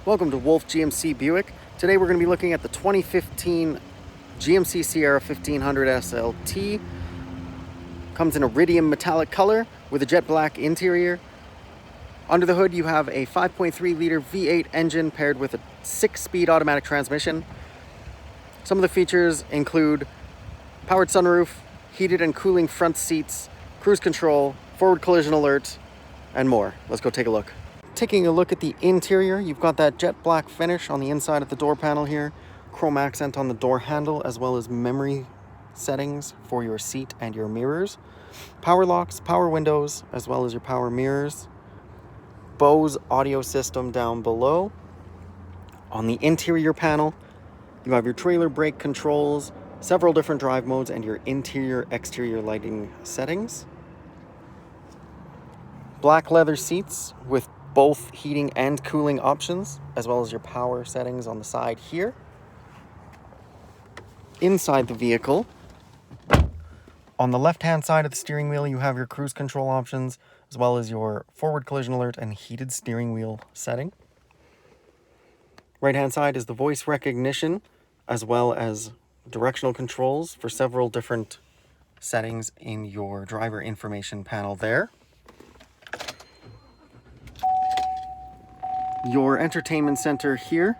Welcome to Wolfe GMC Buick. Today we're going to be looking at the 2015 GMC Sierra 1500 SLT. Comes in iridium metallic color with a jet black interior. Under the hood you have a 5.3 liter V8 engine paired with a 6-speed automatic transmission. Some of the features include powered sunroof, heated and cooling front seats, cruise control, forward collision alert, and more. Let's go take a look. Taking a look at the interior, you've got that jet black finish on the inside of the door panel here, chrome accent on the door handle, as well as memory settings for your seat and your mirrors, power locks, power windows, as well as your power mirrors, Bose audio system down below. On the interior panel, you have your trailer brake controls, several different drive modes, and your interior exterior lighting settings. Black leather seats with both heating and cooling options, as well as your power settings on the side here. Inside the vehicle, on the left-hand side of the steering wheel, you have your cruise control options, as well as your forward collision alert and heated steering wheel setting. Right-hand side is the voice recognition, as well as directional controls for several different settings in your driver information panel there. Your entertainment center here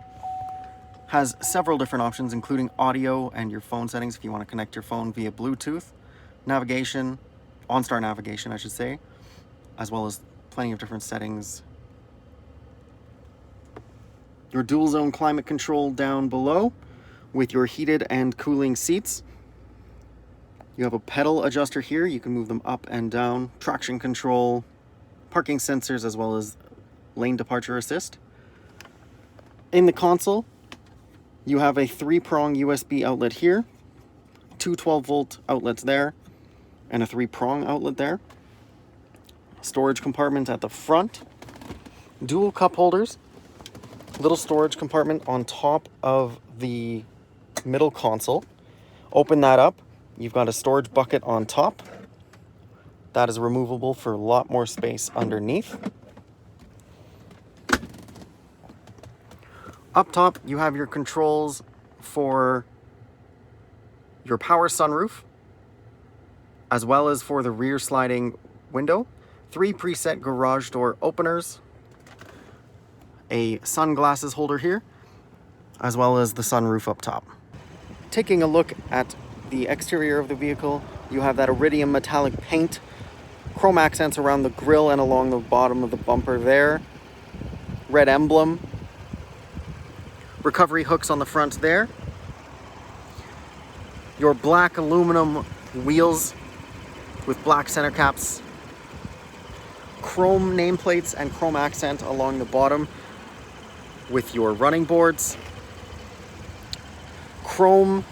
has several different options, including audio and your phone settings if you want to connect your phone via Bluetooth, navigation, OnStar navigation I should say, as well as plenty of different settings. Your dual zone climate control down below with your heated and cooling seats. You have a pedal adjuster here, you can move them up and down, traction control, parking sensors, as well as lane departure assist. In the console, you have a 3-prong USB outlet here, two 12-volt outlets there, and a 3-prong outlet there. Storage compartment at the front, dual cup holders, little storage compartment on top of the middle console. Open that up, you've got a storage bucket on top. That is removable for a lot more space underneath. Up top, you have your controls for your power sunroof, as well as for the rear sliding window, 3 preset garage door openers, a sunglasses holder here, as well as the sunroof up top. Taking a look at the exterior of the vehicle, you have that iridium metallic paint, chrome accents around the grille and along the bottom of the bumper there, red emblem, recovery hooks on the front there, your black aluminum wheels with black center caps, chrome nameplates and chrome accent along the bottom with your running boards, chrome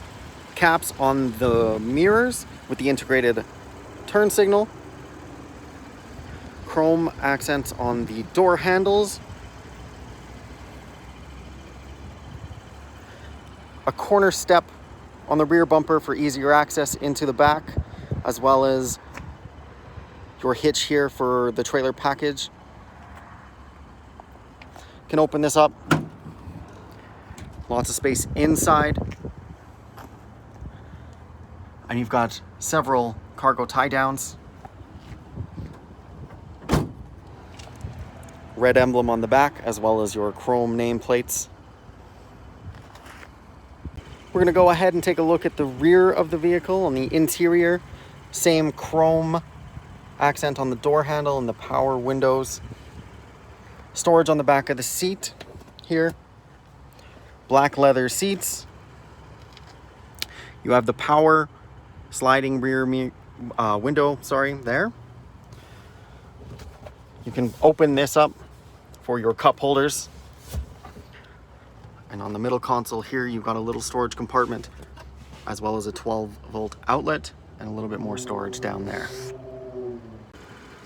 caps on the mirrors with the integrated turn signal, chrome accents on the door handles, a corner step on the rear bumper for easier access into the back, as well as your hitch here for the trailer package. Can open this up. Lots of space inside. And you've got several cargo tie downs. Red emblem on the back, as well as your chrome nameplates. We're going to go ahead and take a look at the rear of the vehicle. On the interior, same chrome accent on the door handle and the power windows. Storage on the back of the seat here. Black leather seats. You have the power sliding rear window, there. You can open this up for your cup holders. And on the middle console here, you've got a little storage compartment, as well as a 12-volt outlet and a little bit more storage down there.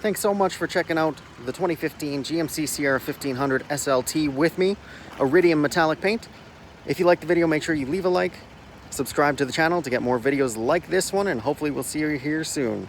Thanks so much for checking out the 2015 GMC Sierra 1500 SLT with me, iridium metallic paint. If you liked the video, make sure you leave a like, subscribe to the channel to get more videos like this one, and hopefully we'll see you here soon.